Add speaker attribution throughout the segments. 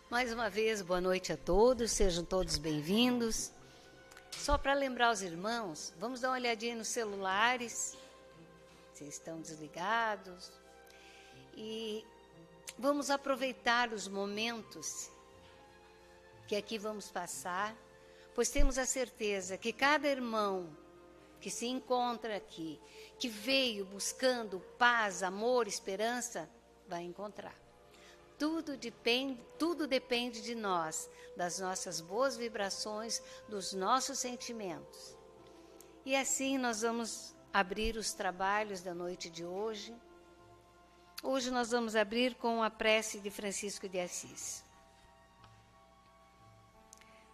Speaker 1: Mais uma vez, boa noite a todos, sejam todos bem-vindos. Só para lembrar os irmãos, vamos dar uma olhadinha nos celulares, se estão desligados. E vamos aproveitar os momentos que aqui vamos passar, pois temos a certeza que cada irmão que se encontra aqui, que veio buscando paz, amor, esperança, vai encontrar. Tudo depende de nós, das nossas boas vibrações, dos nossos sentimentos. E assim nós vamos abrir os trabalhos da noite de hoje. Hoje nós vamos abrir com a prece de Francisco de Assis.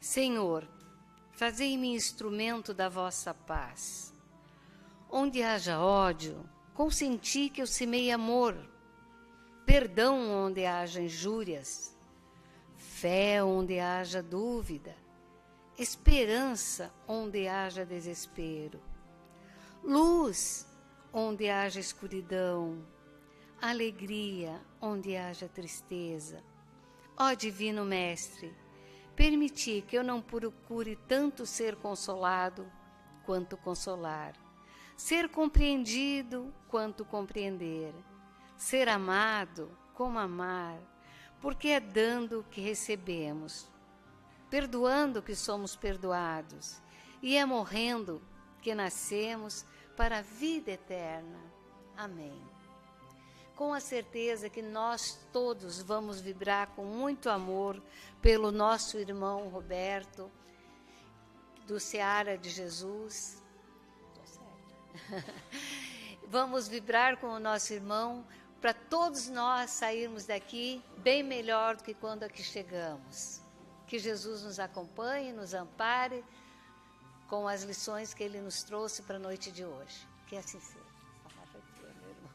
Speaker 1: Senhor, fazei-me instrumento da vossa paz. Onde haja ódio, consenti que eu semeie amor. Perdão onde haja injúrias, fé onde haja dúvida, esperança onde haja desespero, luz onde haja escuridão, alegria onde haja tristeza. Ó Divino Mestre, permiti que eu não procure tanto ser consolado quanto consolar, ser compreendido quanto compreender, ser amado como amar, porque é dando que recebemos, perdoando que somos perdoados, e é morrendo que nascemos para a vida eterna. Amém. Com a certeza que nós todos vamos vibrar com muito amor pelo nosso irmão Roberto, do Seara de Jesus. Tô certo. Vamos vibrar com o nosso irmão, para todos nós sairmos daqui bem melhor do que quando aqui chegamos. Que Jesus nos acompanhe, nos ampare com as lições que Ele nos trouxe para a noite de hoje. Que assim seja. Meu irmão.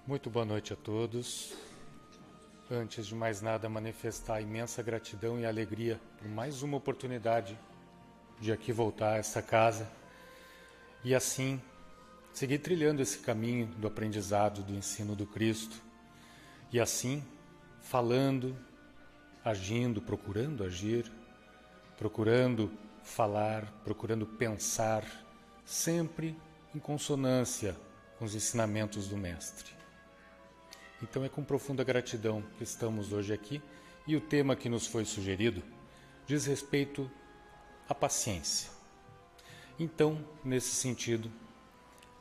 Speaker 2: Muito boa noite a todos. Antes de mais nada, manifestar a imensa gratidão e alegria por mais uma oportunidade de aqui voltar a essa casa e assim seguir trilhando esse caminho do aprendizado, do ensino do Cristo e assim falando, agindo, procurando agir, procurando falar, procurando pensar, sempre em consonância com os ensinamentos do Mestre. Então é com profunda gratidão que estamos hoje aqui e o tema que nos foi sugerido diz respeito à paciência. Então, nesse sentido,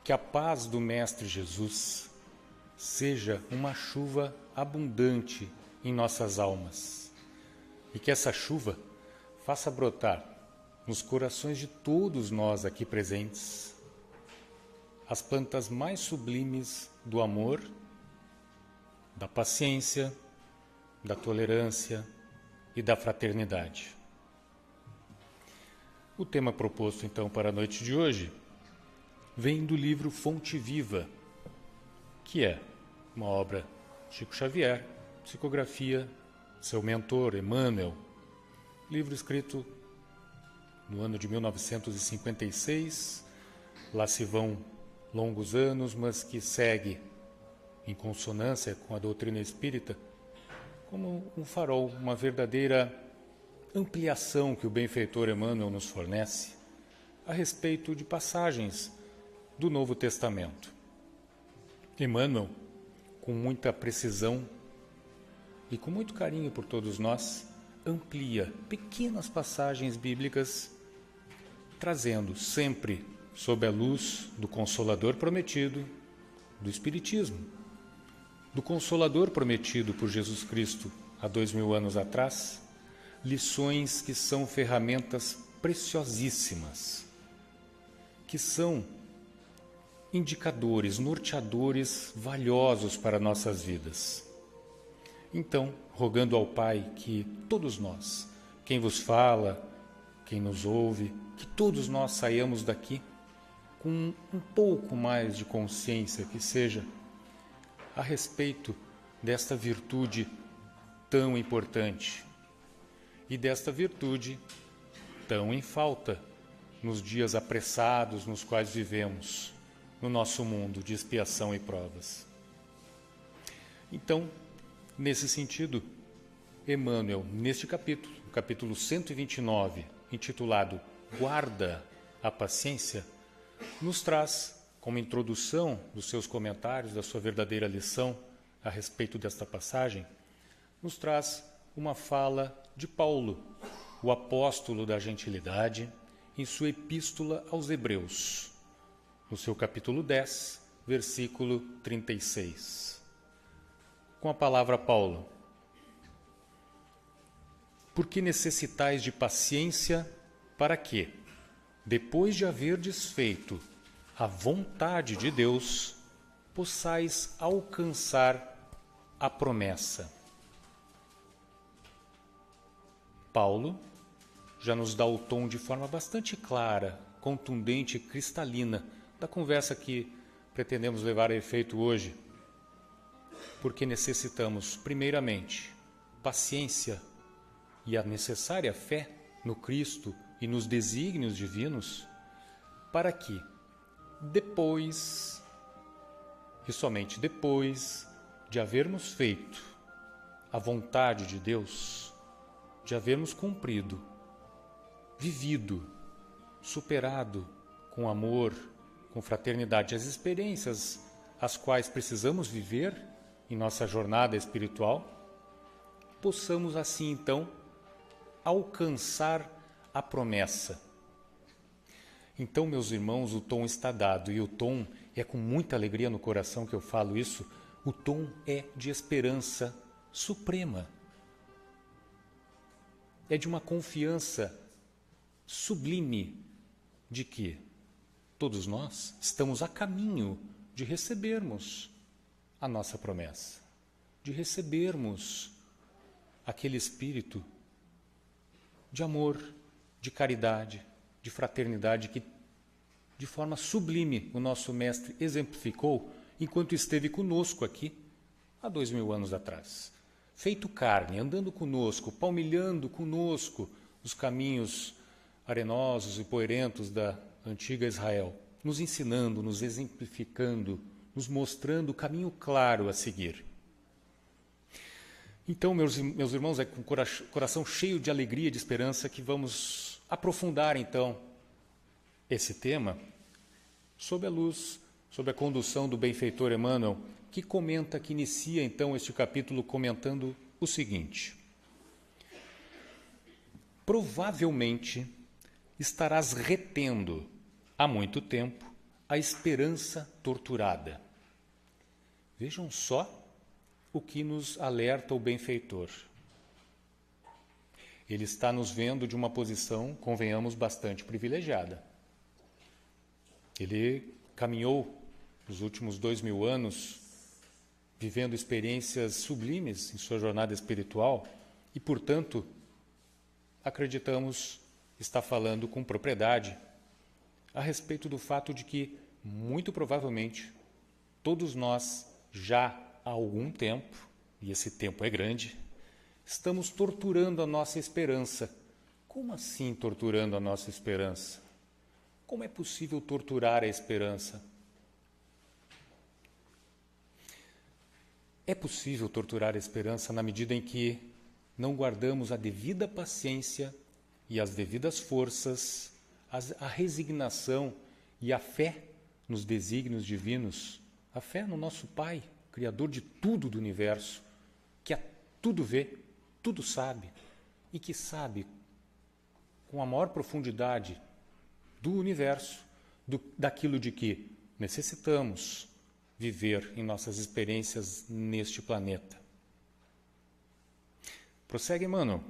Speaker 2: que a paz do Mestre Jesus seja uma chuva abundante em nossas almas e que essa chuva faça brotar nos corações de todos nós aqui presentes as plantas mais sublimes do amor, da paciência, da tolerância e da fraternidade. O tema proposto, então, para a noite de hoje vem do livro Fonte Viva, que é uma obra de Chico Xavier, psicografia, seu mentor, Emmanuel, livro escrito no ano de 1956, lá se vão longos anos, mas que segue em consonância com a doutrina espírita, como um farol, uma verdadeira ampliação que o benfeitor Emmanuel nos fornece a respeito de passagens do Novo Testamento. Emmanuel, com muita precisão e com muito carinho por todos nós, amplia pequenas passagens bíblicas, trazendo sempre sob a luz do Consolador prometido, do Espiritismo, do Consolador prometido por Jesus Cristo há 2000 anos atrás, lições que são ferramentas preciosíssimas, que são indicadores, norteadores valiosos para nossas vidas. Então, rogando ao Pai que todos nós, quem vos fala, quem nos ouve, que todos nós saiamos daqui com um pouco mais de consciência, que seja a respeito desta virtude tão importante e desta virtude tão em falta nos dias apressados nos quais vivemos no nosso mundo de expiação e provas. Então, nesse sentido, Emmanuel, neste capítulo, o capítulo 129, intitulado Guarda a Paciência, nos traz, como introdução dos seus comentários, da sua verdadeira lição a respeito desta passagem, nos traz uma fala de Paulo, o apóstolo da gentilidade, em sua epístola aos Hebreus, no seu capítulo 10, versículo 36. Com a palavra Paulo: porque necessitais de paciência para que, depois de haverdes feito a vontade de Deus, possais alcançar a promessa. Paulo já nos dá o tom de forma bastante clara, contundente e cristalina da conversa que pretendemos levar a efeito hoje, porque necessitamos, primeiramente, paciência e a necessária fé no Cristo e nos desígnios divinos, para que, depois, e somente depois de havermos feito a vontade de Deus, de havermos cumprido, vivido, superado com amor, com fraternidade as experiências as quais precisamos viver em nossa jornada espiritual, possamos assim então alcançar a promessa. Então, meus irmãos, o tom está dado, e o tom é com muita alegria no coração que eu falo isso, o tom é de esperança suprema. É de uma confiança sublime de que todos nós estamos a caminho de recebermos a nossa promessa, de recebermos aquele espírito de amor, de caridade, de fraternidade que, de forma sublime, o nosso Mestre exemplificou enquanto esteve conosco aqui há 2000 anos atrás. Feito carne, andando conosco, palmilhando conosco os caminhos arenosos e poeirentos da antiga Israel, nos ensinando, nos exemplificando, nos mostrando o caminho claro a seguir. Então, meus irmãos, é com o coração cheio de alegria e de esperança que vamos aprofundar, então, esse tema sob a luz, sob a condução do benfeitor Emmanuel, que comenta, que inicia, então, este capítulo comentando o seguinte: provavelmente estarás retendo há muito tempo a esperança torturada. Vejam só o que nos alerta o benfeitor. Ele está nos vendo de uma posição, convenhamos, bastante privilegiada. Ele caminhou nos últimos 2000 anos vivendo experiências sublimes em sua jornada espiritual e, portanto, acreditamos está falando com propriedade a respeito do fato de que, muito provavelmente, todos nós já há algum tempo, e esse tempo é grande, estamos torturando a nossa esperança. Como assim torturando a nossa esperança? Como é possível torturar a esperança? É possível torturar a esperança na medida em que não guardamos a devida paciência e as devidas forças, a resignação e a fé nos desígnios divinos, a fé no nosso Pai, Criador de tudo do universo, que a tudo vê, tudo sabe, e que sabe com a maior profundidade do universo, daquilo de que necessitamos viver em nossas experiências neste planeta. Prossegue, Emmanuel.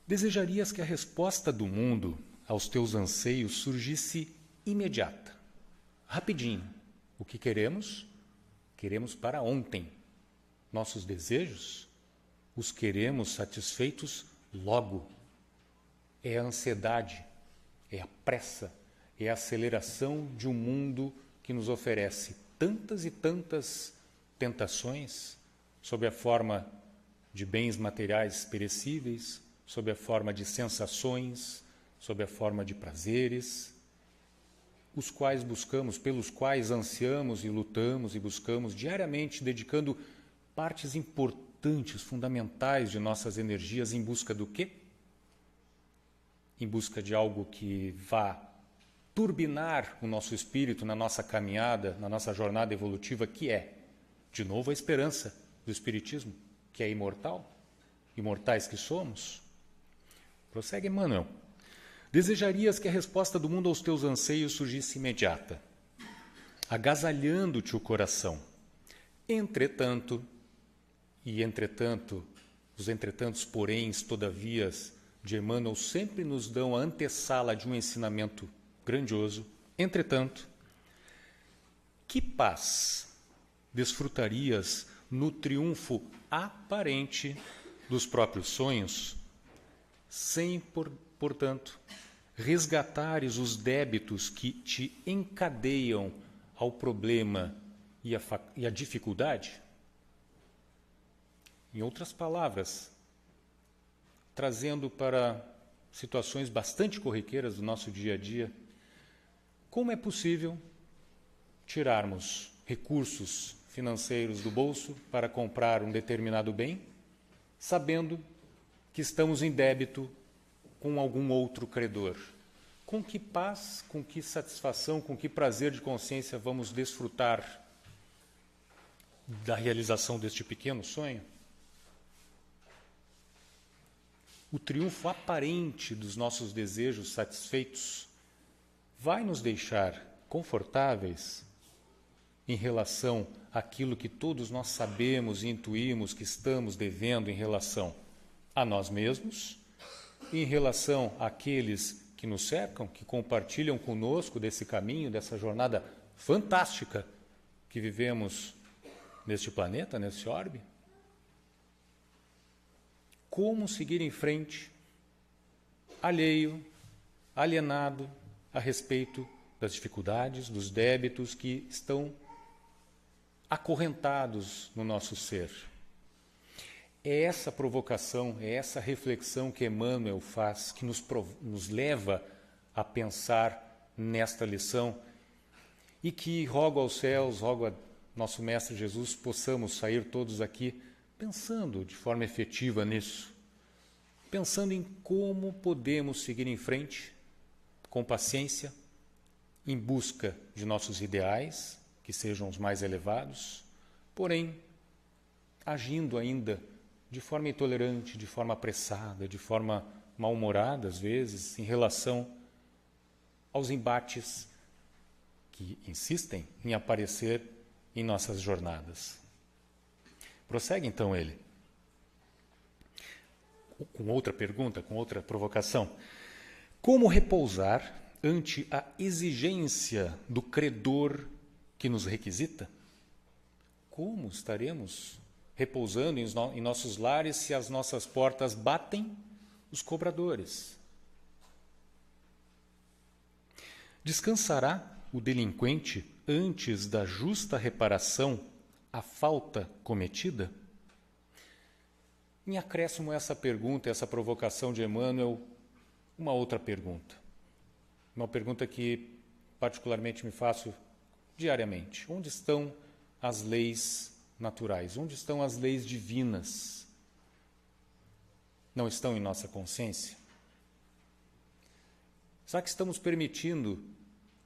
Speaker 2: Desejarias que a resposta do mundo aos teus anseios surgisse imediata, rapidinho. O que queremos? Queremos para ontem. Nossos desejos, os queremos satisfeitos logo. É a ansiedade, é a pressa, é a aceleração de um mundo que nos oferece tantas e tantas tentações sob a forma de bens materiais perecíveis, sob a forma de sensações, sob a forma de prazeres, os quais buscamos, pelos quais ansiamos e lutamos e buscamos diariamente, dedicando partes importantes, fundamentais de nossas energias em busca do quê? Em busca de algo que vá turbinar o nosso espírito na nossa caminhada, na nossa jornada evolutiva, que é, de novo, a esperança do Espiritismo, que é imortal, imortais que somos. Prossegue Emmanuel. Desejarias que a resposta do mundo aos teus anseios surgisse imediata, agasalhando-te o coração. Entretanto, os entretantos, poréns, todavias, de Emmanuel sempre nos dão a antessala de um ensinamento grandioso. Entretanto, que paz desfrutarias no triunfo aparente dos próprios sonhos, sem, portanto, resgatares os débitos que te encadeiam ao problema e à dificuldade? Em outras palavras, trazendo para situações bastante corriqueiras do nosso dia a dia, como é possível tirarmos recursos financeiros do bolso para comprar um determinado bem, sabendo que estamos em débito com algum outro credor? Com que paz, com que satisfação, com que prazer de consciência vamos desfrutar da realização deste pequeno sonho? O triunfo aparente dos nossos desejos satisfeitos vai nos deixar confortáveis em relação àquilo que todos nós sabemos e intuímos que estamos devendo em relação a nós mesmos, em relação àqueles que nos cercam, que compartilham conosco desse caminho, dessa jornada fantástica que vivemos neste planeta, nesse orbe? Como seguir em frente, alheio, alienado a respeito das dificuldades, dos débitos que estão acorrentados no nosso ser? É essa provocação, é essa reflexão que Emmanuel faz, que nos leva a pensar nesta lição e que rogo aos céus, rogo a nosso Mestre Jesus, possamos sair todos aqui pensando de forma efetiva nisso, pensando em como podemos seguir em frente com paciência, em busca de nossos ideais, que sejam os mais elevados, porém, agindo ainda de forma intolerante, de forma apressada, de forma mal-humorada, às vezes, em relação aos embates que insistem em aparecer em nossas jornadas. Prossegue, então, ele, com outra pergunta, com outra provocação. Como repousar ante a exigência do credor que nos requisita? Como estaremos repousando em nossos lares se as nossas portas batem os cobradores? Descansará o delinquente antes da justa reparação à falta cometida? Em acréscimo a essa pergunta, essa provocação de Emmanuel, uma outra pergunta. Uma pergunta que particularmente me faço diariamente. Onde estão as leis naturais? Onde estão as leis divinas? Não estão em nossa consciência? Será que estamos permitindo,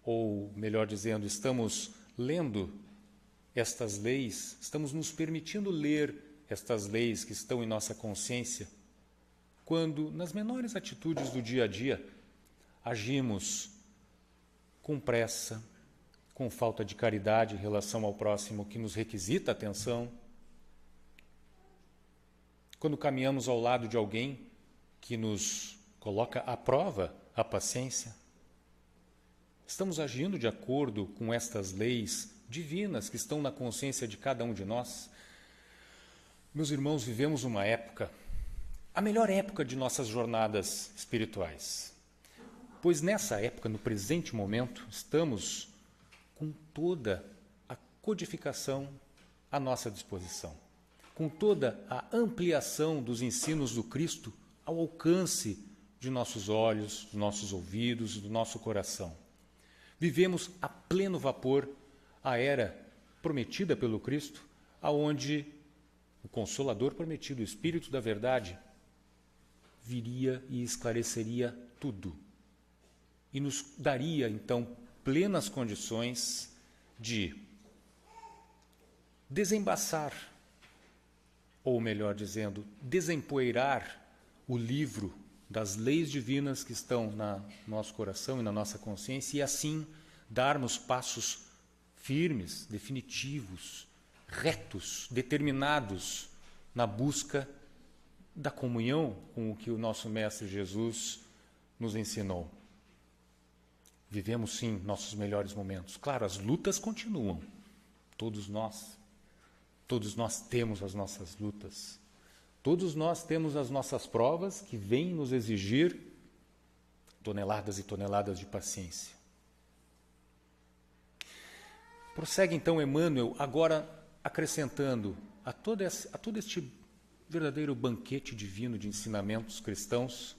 Speaker 2: ou melhor dizendo, estamos lendo estas leis? Estamos nos permitindo ler estas leis que estão em nossa consciência, quando, nas menores atitudes do dia a dia, agimos com pressa, com falta de caridade em relação ao próximo que nos requisita atenção, quando caminhamos ao lado de alguém que nos coloca à prova a paciência? Estamos agindo de acordo com estas leis divinas que estão na consciência de cada um de nós? Meus irmãos, vivemos uma época, a melhor época de nossas jornadas espirituais. Pois nessa época, no presente momento, estamos com toda a codificação à nossa disposição, com toda a ampliação dos ensinos do Cristo ao alcance de nossos olhos, dos nossos ouvidos, do nosso coração. Vivemos a pleno vapor a era prometida pelo Cristo, aonde o Consolador prometido, o Espírito da Verdade, viria e esclareceria tudo. E nos daria, então, plenas condições de desembaçar, ou melhor dizendo, desempoeirar o livro das leis divinas que estão no nosso coração e na nossa consciência, e assim darmos passos firmes, definitivos, retos, determinados na busca da comunhão com o que o nosso Mestre Jesus nos ensinou. Vivemos sim nossos melhores momentos. Claro, as lutas continuam. Todos nós temos as nossas lutas. Todos nós temos as nossas provas que vêm nos exigir toneladas e toneladas de paciência. Prossegue então Emmanuel, agora acrescentando a todo este verdadeiro banquete divino de ensinamentos cristãos,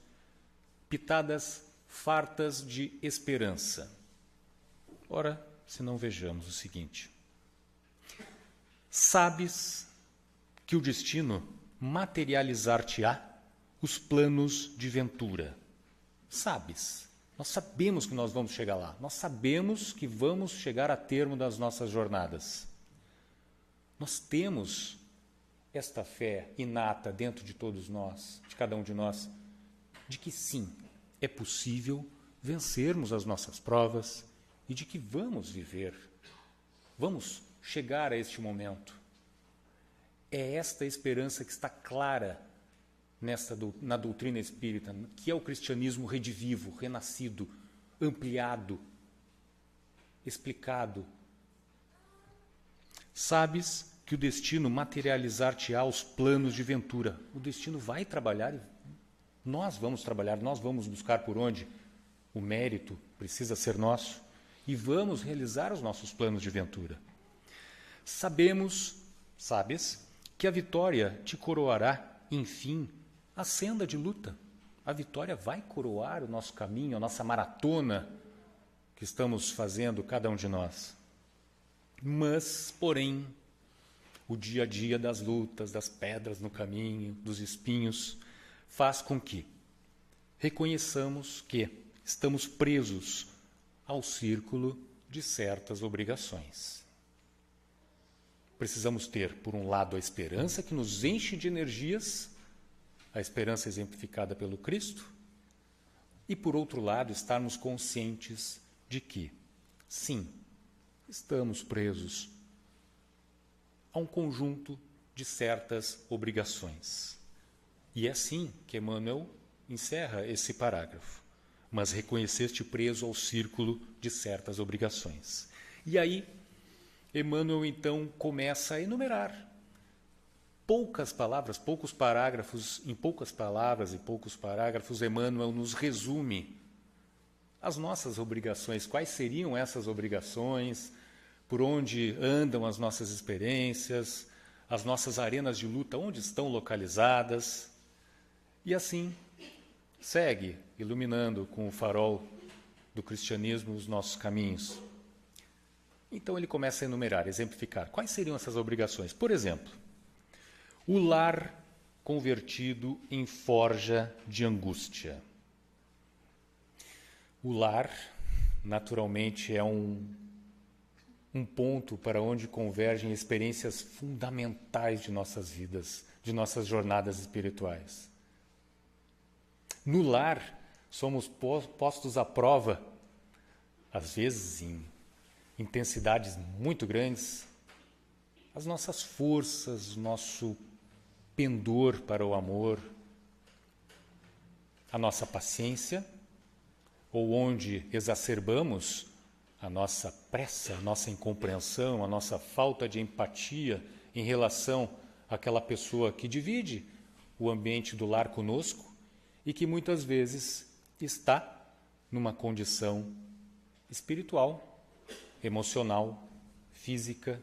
Speaker 2: pitadas fartas de esperança. Ora, se não vejamos o seguinte: sabes que o destino materializar-te-á os planos de ventura. Sabes, nós sabemos que nós vamos chegar lá, nós sabemos que vamos chegar a termo das nossas jornadas. Nós temos esta fé inata dentro de todos nós, de cada um de nós, de que sim, é possível vencermos as nossas provas e de que vamos viver, vamos chegar a este momento. É esta esperança que está clara na doutrina espírita, que é o cristianismo redivivo, renascido, ampliado, explicado. Sabes que o destino materializar-te-á os planos de ventura. O destino vai trabalhar e nós vamos trabalhar, nós vamos buscar por onde o mérito precisa ser nosso e vamos realizar os nossos planos de ventura. Sabes, que a vitória te coroará, enfim, a senda de luta. A vitória vai coroar o nosso caminho, a nossa maratona que estamos fazendo, cada um de nós. Mas, porém, o dia a dia das lutas, das pedras no caminho, dos espinhos, faz com que reconheçamos que estamos presos ao círculo de certas obrigações. Precisamos ter, por um lado, a esperança que nos enche de energias, a esperança exemplificada pelo Cristo, e, por outro lado, estarmos conscientes de que, sim, estamos presos a um conjunto de certas obrigações. E é assim que Emmanuel encerra esse parágrafo. Mas reconhecer-te preso ao círculo de certas obrigações. E aí, Emmanuel então começa a enumerar poucas palavras, poucos parágrafos, em poucas palavras e poucos parágrafos, Emmanuel nos resume as nossas obrigações, quais seriam essas obrigações, por onde andam as nossas experiências, as nossas arenas de luta, onde estão localizadas. E assim, segue iluminando com o farol do cristianismo os nossos caminhos. Então ele começa a enumerar, exemplificar. Quais seriam essas obrigações? Por exemplo, o lar convertido em forja de angústia. O lar, naturalmente, é um ponto para onde convergem experiências fundamentais de nossas vidas, de nossas jornadas espirituais. No lar, somos postos à prova, às vezes em intensidades muito grandes, as nossas forças, o nosso pendor para o amor, a nossa paciência, ou onde exacerbamos a nossa pressa, a nossa incompreensão, a nossa falta de empatia em relação àquela pessoa que divide o ambiente do lar conosco e que muitas vezes está numa condição espiritual, emocional, física,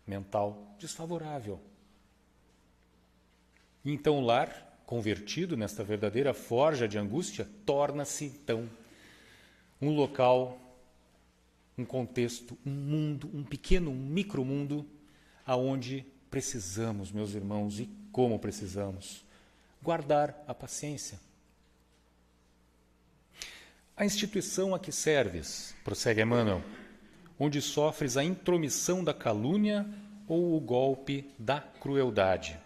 Speaker 2: mental desfavorável. Então o lar convertido nesta verdadeira forja de angústia, torna-se, então, um local, um contexto, um mundo, um pequeno, um micromundo, aonde precisamos, meus irmãos, e como precisamos, guardar a paciência. A instituição a que serves, prossegue Emmanuel, onde sofres a intromissão da calúnia ou o golpe da crueldade.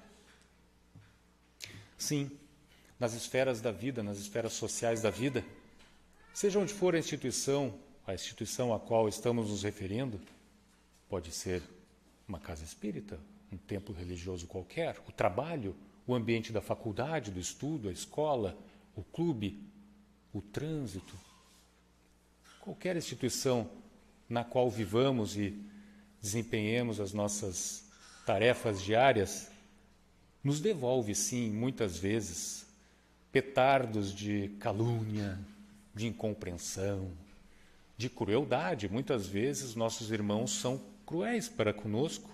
Speaker 2: Sim, nas esferas da vida, nas esferas sociais da vida, seja onde for a instituição a qual estamos nos referindo, pode ser uma casa espírita, um templo religioso qualquer, o trabalho, o ambiente da faculdade, do estudo, a escola, o clube, o trânsito, qualquer instituição na qual vivamos e desempenhemos as nossas tarefas diárias, nos devolve, sim, muitas vezes, petardos de calúnia, de incompreensão, de crueldade. Muitas vezes nossos irmãos são cruéis para conosco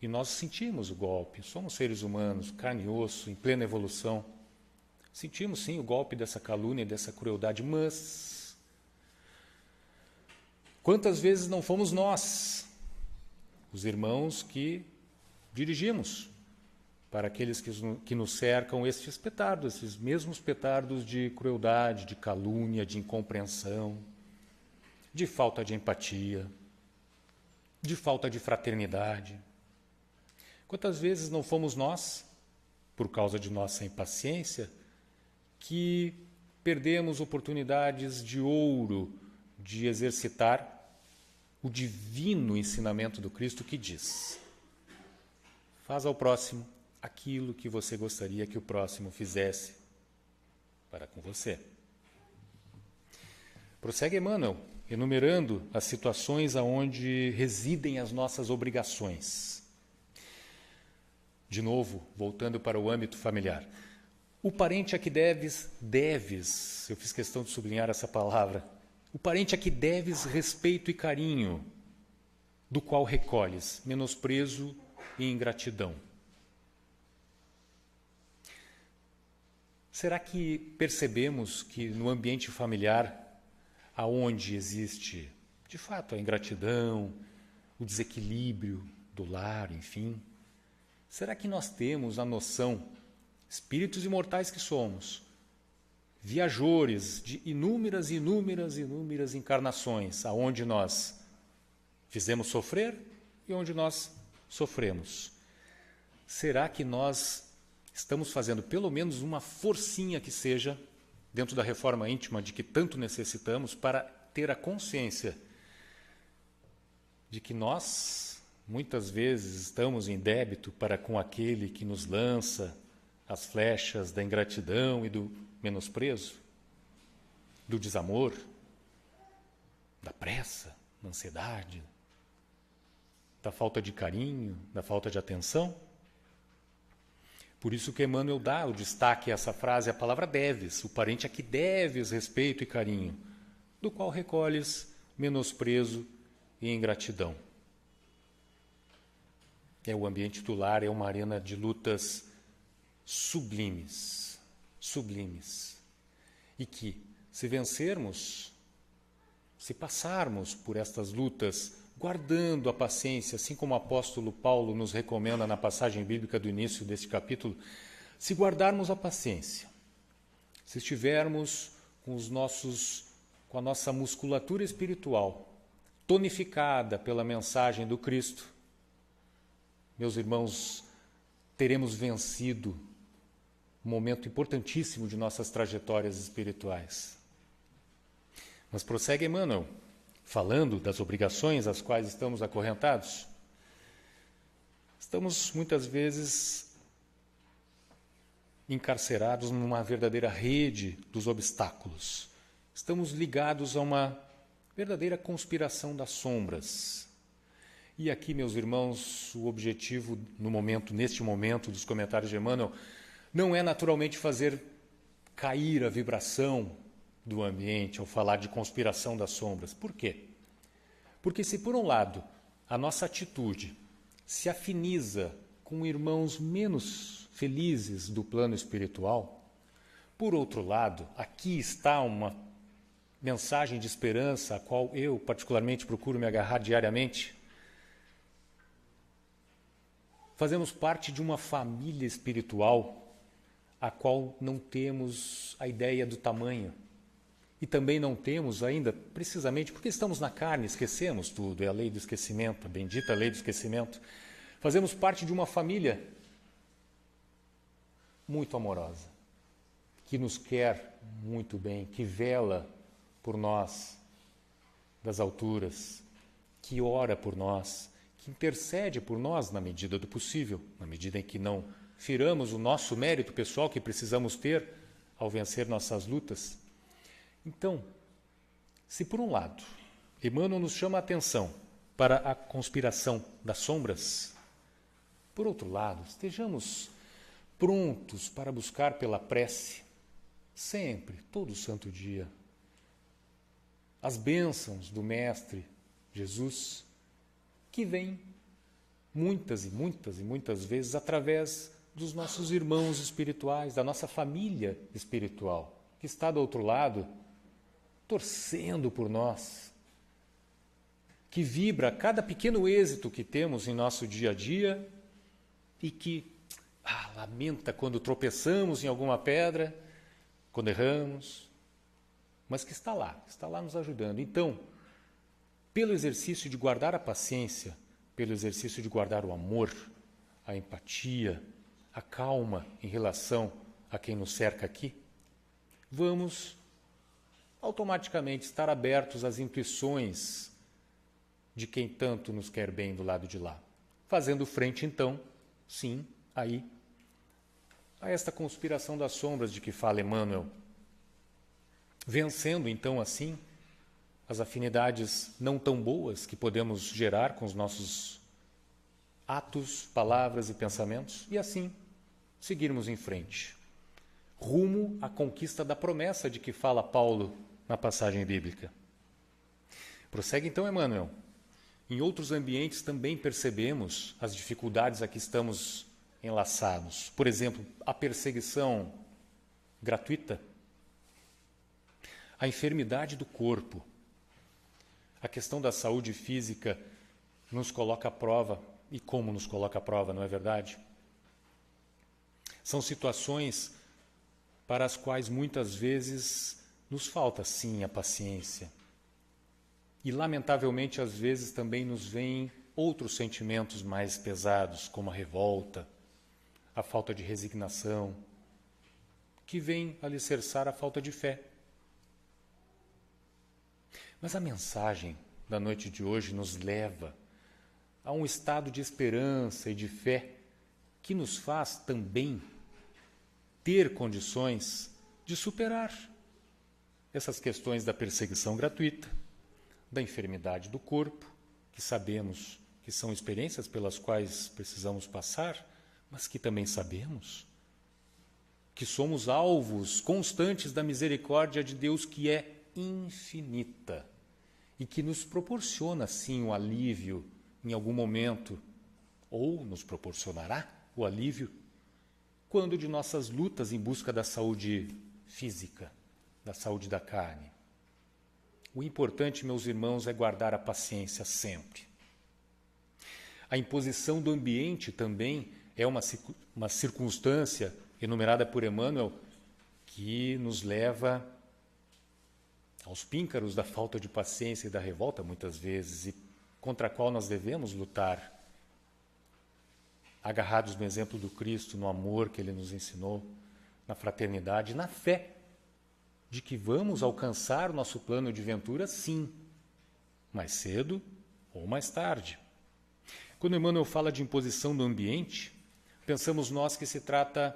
Speaker 2: e nós sentimos o golpe. Somos seres humanos, carne e osso, em plena evolução. Sentimos, sim, o golpe dessa calúnia, dessa crueldade, mas quantas vezes não fomos nós, os irmãos, que dirigimos para aqueles que nos cercam esses petardos, esses mesmos petardos de crueldade, de calúnia, de incompreensão, de falta de empatia, de falta de fraternidade. Quantas vezes não fomos nós, por causa de nossa impaciência, que perdemos oportunidades de ouro de exercitar o divino ensinamento do Cristo que diz: faz ao próximo aquilo que você gostaria que o próximo fizesse para com você. Prossegue Emmanuel, enumerando as situações aonde residem as nossas obrigações. De novo, voltando para o âmbito familiar. O parente a que deves, eu fiz questão de sublinhar essa palavra, o parente a que deves respeito e carinho, do qual recolhes menosprezo e ingratidão. Será que percebemos que no ambiente familiar, aonde existe, de fato, a ingratidão, o desequilíbrio do lar, enfim, será que nós temos a noção, espíritos imortais que somos, viajores de inúmeras encarnações, aonde nós fizemos sofrer e onde nós sofremos? Será que nós estamos fazendo pelo menos uma forcinha que seja, dentro da reforma íntima de que tanto necessitamos, para ter a consciência de que nós, muitas vezes, estamos em débito para com aquele que nos lança as flechas da ingratidão e do menosprezo, do desamor, da pressa, da ansiedade, da falta de carinho, da falta de atenção? Por isso que Emmanuel dá o destaque a essa frase, a palavra deves, o parente a que deves respeito e carinho, do qual recolhes menosprezo e ingratidão. O ambiente do lar é uma arena de lutas sublimes, e que, se vencermos, se passarmos por estas lutas, guardando a paciência, assim como o apóstolo Paulo nos recomenda na passagem bíblica do início deste capítulo, se guardarmos a paciência, se estivermos com a nossa musculatura espiritual tonificada pela mensagem do Cristo, meus irmãos, teremos vencido um momento importantíssimo de nossas trajetórias espirituais. Mas prossegue Emmanuel, falando das obrigações às quais estamos acorrentados. Estamos muitas vezes encarcerados numa verdadeira rede dos obstáculos. Estamos ligados a uma verdadeira conspiração das sombras. E aqui, meus irmãos, o objetivo neste momento dos comentários de Emmanuel, não é naturalmente fazer cair a vibração do ambiente ao falar de conspiração das sombras. Por quê? Porque se, por um lado, a nossa atitude se afiniza com irmãos menos felizes do plano espiritual. Por outro lado, aqui está uma mensagem de esperança, a qual eu particularmente procuro me agarrar diariamente. Fazemos parte de uma família espiritual a qual não temos a ideia do tamanho. E também não temos ainda, precisamente porque estamos na carne, esquecemos tudo, é a lei do esquecimento, a bendita lei do esquecimento. Fazemos parte de uma família muito amorosa, que nos quer muito bem, que vela por nós das alturas, que ora por nós, que intercede por nós na medida do possível, na medida em que não firamos o nosso mérito pessoal que precisamos ter ao vencer nossas lutas. Então, se por um lado, Emmanuel nos chama a atenção para a conspiração das sombras, por outro lado, estejamos prontos para buscar pela prece, sempre, todo santo dia, as bênçãos do Mestre Jesus, que vem muitas e muitas e muitas vezes através dos nossos irmãos espirituais, da nossa família espiritual, que está do outro lado, torcendo por nós, que vibra cada pequeno êxito que temos em nosso dia a dia e que lamenta quando tropeçamos em alguma pedra, quando erramos, mas que está lá nos ajudando. Então, pelo exercício de guardar a paciência, pelo exercício de guardar o amor, a empatia, a calma em relação a quem nos cerca aqui, vamos automaticamente estar abertos às intuições de quem tanto nos quer bem do lado de lá. Fazendo frente, então, sim, aí, a esta conspiração das sombras de que fala Emmanuel. Vencendo, então, assim, as afinidades não tão boas que podemos gerar com os nossos atos, palavras e pensamentos, e assim seguirmos em frente, rumo à conquista da promessa de que fala Paulo na passagem bíblica. Prossegue então Emmanuel. Em outros ambientes também percebemos as dificuldades a que estamos enlaçados. Por exemplo, a perseguição gratuita, a enfermidade do corpo, a questão da saúde física nos coloca à prova, e como nos coloca à prova, não é verdade? São situações para as quais muitas vezes nos falta, sim, a paciência. E, lamentavelmente, às vezes também nos vêm outros sentimentos mais pesados, como a revolta, a falta de resignação, que vêm alicerçar a falta de fé. Mas a mensagem da noite de hoje nos leva a um estado de esperança e de fé que nos faz também ter condições de superar essas questões da perseguição gratuita, da enfermidade do corpo, que sabemos que são experiências pelas quais precisamos passar, mas que também sabemos que somos alvos constantes da misericórdia de Deus, que é infinita e que nos proporciona, sim, o alívio em algum momento, ou nos proporcionará o alívio quando de nossas lutas em busca da saúde física, da saúde da carne. O importante, meus irmãos, é guardar a paciência sempre. A imposição do ambiente também é uma circunstância enumerada por Emmanuel que nos leva aos píncaros da falta de paciência e da revolta, muitas vezes, e contra a qual nós devemos lutar, agarrados no exemplo do Cristo, no amor que Ele nos ensinou, na fraternidade, na fé de que vamos alcançar o nosso plano de ventura, sim, mais cedo ou mais tarde. Quando Emmanuel fala de imposição do ambiente, pensamos nós que se trata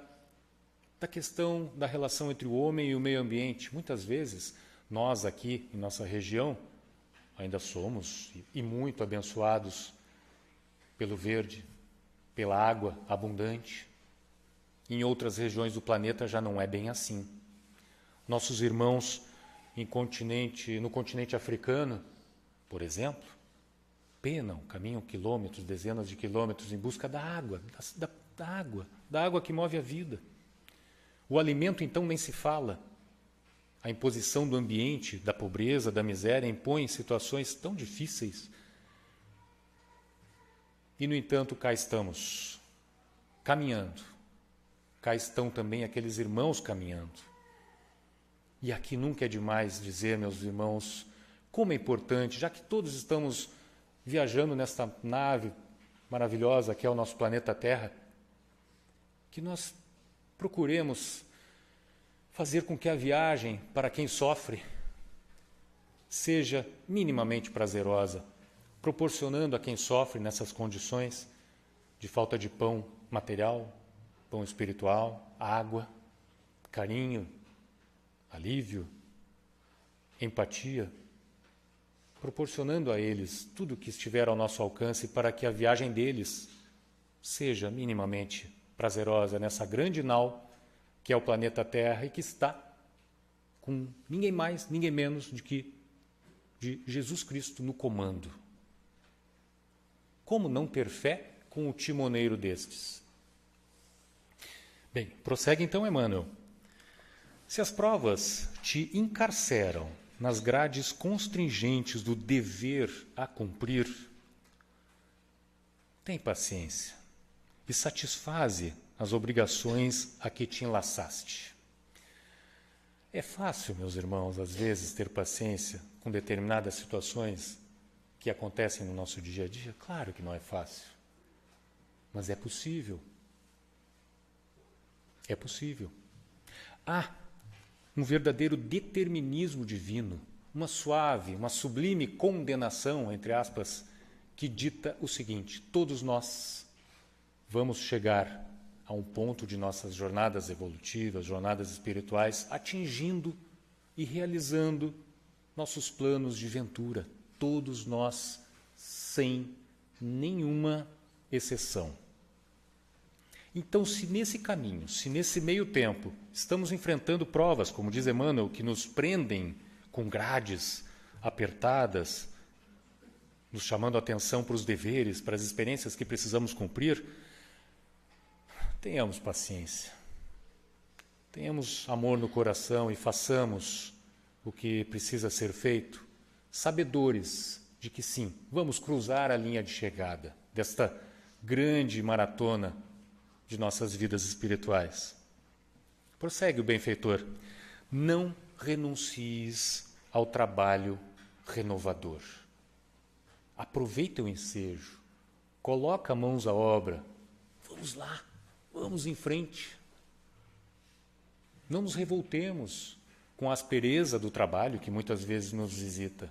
Speaker 2: da questão da relação entre o homem e o meio ambiente. Muitas vezes, nós aqui em nossa região ainda somos e muito abençoados pelo verde, pela água abundante. Em outras regiões do planeta já não é bem assim. Nossos irmãos no continente africano, por exemplo, penam, caminham quilômetros, dezenas de quilômetros em busca da água, da água que move a vida. O alimento, então, nem se fala. A imposição do ambiente, da pobreza, da miséria, impõe situações tão difíceis. E, no entanto, cá estamos, caminhando. Cá estão também aqueles irmãos caminhando. E aqui nunca é demais dizer, meus irmãos, como é importante, já que todos estamos viajando nesta nave maravilhosa que é o nosso planeta Terra, que nós procuremos fazer com que a viagem, para quem sofre, seja minimamente prazerosa, proporcionando a quem sofre nessas condições de falta de pão material, pão espiritual, água, carinho, alívio, empatia, proporcionando a eles tudo o que estiver ao nosso alcance para que a viagem deles seja minimamente prazerosa nessa grande nau que é o planeta Terra e que está com ninguém mais, ninguém menos do que de Jesus Cristo no comando. Como não ter fé com o timoneiro destes? Bem, prossegue então Emmanuel. Se as provas te encarceram nas grades constringentes do dever a cumprir, tem paciência e satisfaze as obrigações a que te enlaçaste. É fácil, meus irmãos, às vezes ter paciência com determinadas situações que acontecem no nosso dia a dia? Claro que não é fácil, mas é possível. É possível. Há um verdadeiro determinismo divino, uma suave, uma sublime condenação, entre aspas, que dita o seguinte: todos nós vamos chegar a um ponto de nossas jornadas evolutivas, jornadas espirituais, atingindo e realizando nossos planos de ventura, todos nós, sem nenhuma exceção. Então, se nesse caminho, se nesse meio tempo, estamos enfrentando provas, como diz Emmanuel, que nos prendem com grades apertadas, nos chamando a atenção para os deveres, para as experiências que precisamos cumprir, tenhamos paciência, tenhamos amor no coração e façamos o que precisa ser feito, sabedores de que sim, vamos cruzar a linha de chegada desta grande maratona de nossas vidas espirituais. Prossegue o benfeitor: não renuncies ao trabalho renovador. Aproveita o ensejo, coloca mãos à obra, vamos lá. Vamos em frente. Não nos revoltemos com a aspereza do trabalho que muitas vezes nos visita.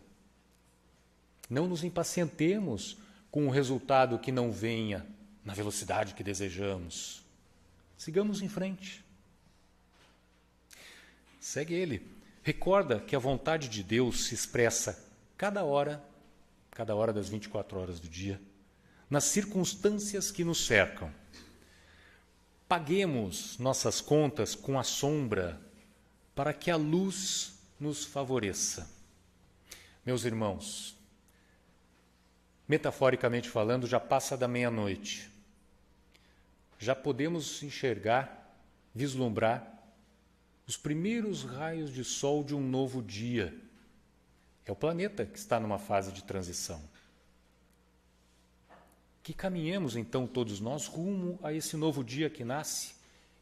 Speaker 2: Não nos impacientemos com o resultado que não venha na velocidade que desejamos. Sigamos em frente. Segue ele. Recorda que a vontade de Deus se expressa cada hora das 24 horas do dia, nas circunstâncias que nos cercam. Paguemos nossas contas com a sombra para que a luz nos favoreça. Meus irmãos, metaforicamente falando, já passa da meia-noite. Já podemos enxergar, vislumbrar os primeiros raios de sol de um novo dia. É o planeta que está numa fase de transição. Que caminhemos, então, todos nós rumo a esse novo dia que nasce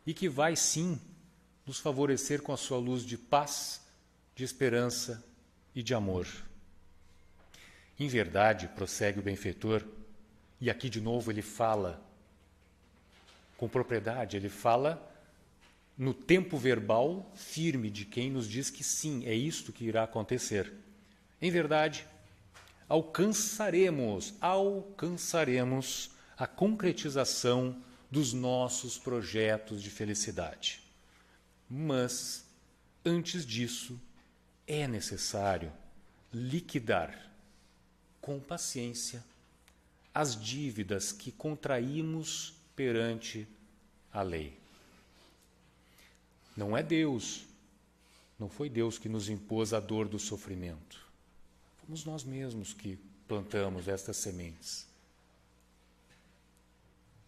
Speaker 2: e que vai, sim, nos favorecer com a sua luz de paz, de esperança e de amor. Em verdade, prossegue o benfeitor, e aqui de novo ele fala com propriedade, ele fala no tempo verbal firme de quem nos diz que sim, é isto que irá acontecer. Em verdade, alcançaremos a concretização dos nossos projetos de felicidade. Mas, antes disso, é necessário liquidar com paciência as dívidas que contraímos perante a lei. Não foi Deus que nos impôs a dor do sofrimento. Fomos nós mesmos que plantamos estas sementes.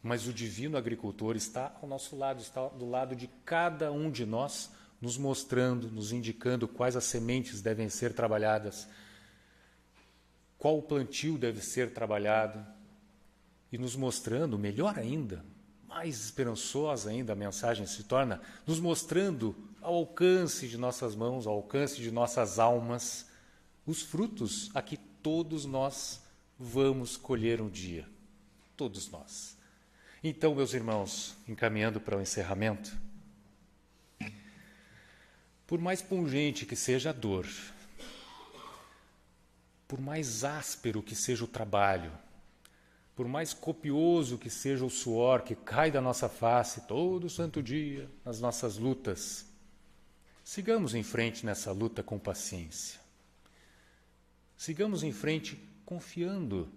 Speaker 2: Mas o divino agricultor está ao nosso lado, está do lado de cada um de nós, nos mostrando, nos indicando quais as sementes devem ser trabalhadas, qual o plantio deve ser trabalhado, e nos mostrando, melhor ainda, mais esperançosa ainda a mensagem se torna, nos mostrando ao alcance de nossas mãos, ao alcance de nossas almas, os frutos a que todos nós vamos colher um dia. Todos nós. Então, meus irmãos, encaminhando para o encerramento, por mais pungente que seja a dor, por mais áspero que seja o trabalho, por mais copioso que seja o suor que cai da nossa face todo santo dia nas nossas lutas, sigamos em frente nessa luta com paciência. Sigamos em frente confiando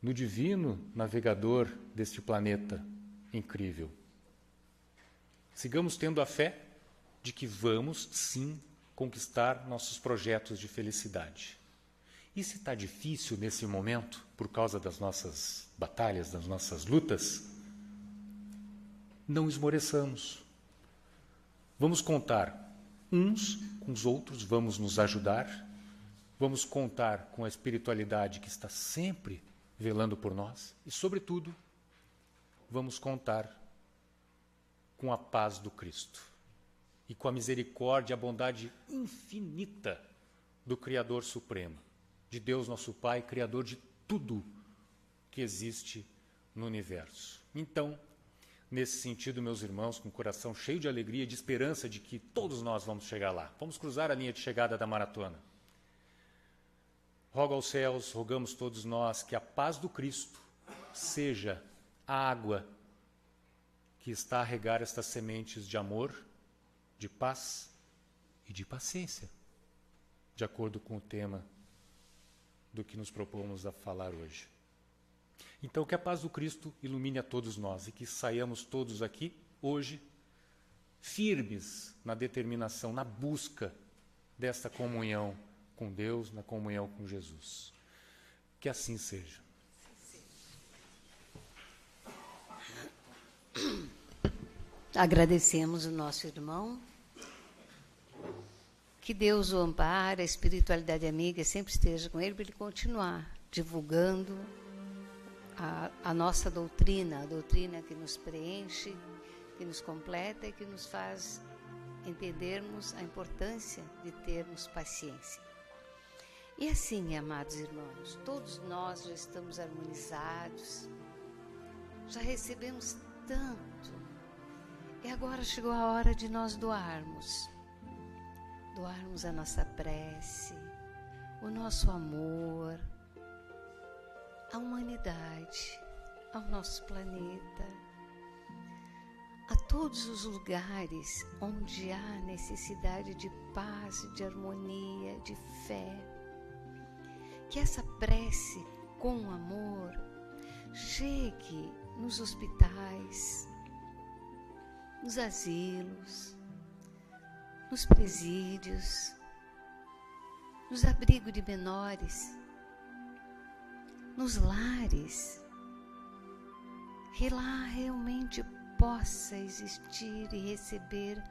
Speaker 2: no divino navegador deste planeta incrível. Sigamos tendo a fé de que vamos, sim, conquistar nossos projetos de felicidade. E se está difícil nesse momento, por causa das nossas batalhas, das nossas lutas, não esmoreçamos. Vamos contar uns com os outros, vamos nos ajudar, vamos contar com a espiritualidade que está sempre velando por nós e, sobretudo, vamos contar com a paz do Cristo e com a misericórdia e a bondade infinita do Criador Supremo, de Deus nosso Pai, Criador de tudo que existe no universo. Então, nesse sentido, meus irmãos, com o coração cheio de alegria e de esperança de que todos nós vamos chegar lá, vamos cruzar a linha de chegada da maratona. Rogo aos céus, rogamos todos nós que a paz do Cristo seja a água que está a regar estas sementes de amor, de paz e de paciência, de acordo com o tema do que nos propomos a falar hoje. Então, que a paz do Cristo ilumine a todos nós e que saiamos todos aqui, hoje, firmes na determinação, na busca desta comunhão com Deus, na comunhão com Jesus. Que assim seja.
Speaker 1: Agradecemos o nosso irmão. Que Deus o ampare, a espiritualidade amiga sempre esteja com ele, para ele continuar divulgando a nossa doutrina, a doutrina que nos preenche, que nos completa e que nos faz entendermos a importância de termos paciência. E assim, amados irmãos, todos nós já estamos harmonizados, já recebemos tanto, e agora chegou a hora de nós doarmos a nossa prece, o nosso amor, à humanidade, ao nosso planeta, a todos os lugares onde há necessidade de paz, de harmonia, de fé. Que essa prece com amor chegue nos hospitais, nos asilos, nos presídios, nos abrigos de menores, nos lares, que lá realmente possa existir e receber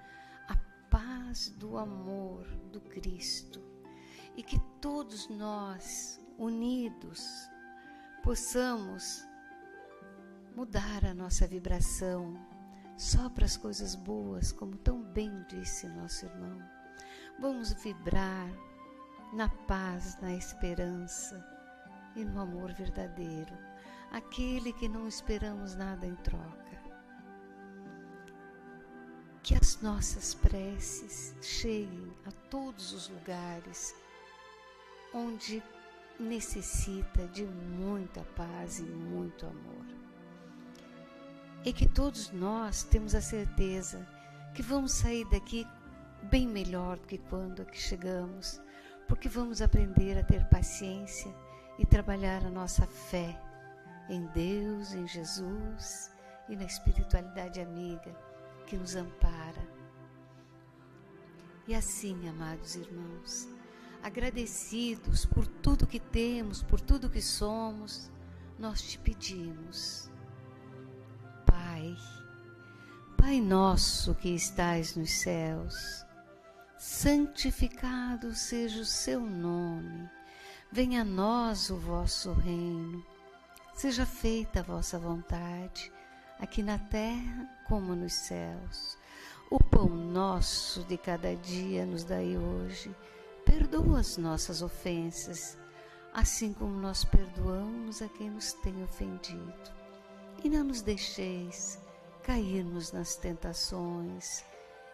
Speaker 1: a paz do amor do Cristo, e que todos nós, unidos, possamos mudar a nossa vibração só para as coisas boas, como tão bem disse nosso irmão. Vamos vibrar na paz, na esperança e no amor verdadeiro, aquele que não esperamos nada em troca. Que as nossas preces cheguem a todos os lugares onde necessita de muita paz e muito amor. E que todos nós temos a certeza que vamos sair daqui bem melhor do que quando aqui chegamos, porque vamos aprender a ter paciência e trabalhar a nossa fé em Deus, em Jesus e na espiritualidade amiga que nos ampara. E assim, amados irmãos, agradecidos por tudo que temos, por tudo que somos, nós te pedimos, Pai, Pai nosso que estais nos céus, santificado seja o seu nome, venha a nós o vosso reino, seja feita a vossa vontade, aqui na terra como nos céus. O pão nosso de cada dia nos dai hoje, perdoa as nossas ofensas, assim como nós perdoamos a quem nos tem ofendido. E não nos deixeis cairmos nas tentações,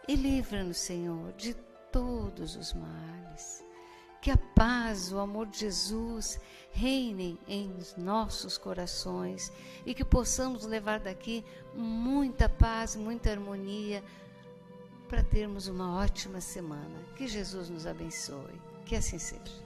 Speaker 1: e livra-nos, Senhor, de todos os males. Que a paz, o amor de Jesus reinem em nossos corações e que possamos levar daqui muita paz, muita harmonia, para termos uma ótima semana. Que Jesus nos abençoe. Que assim seja.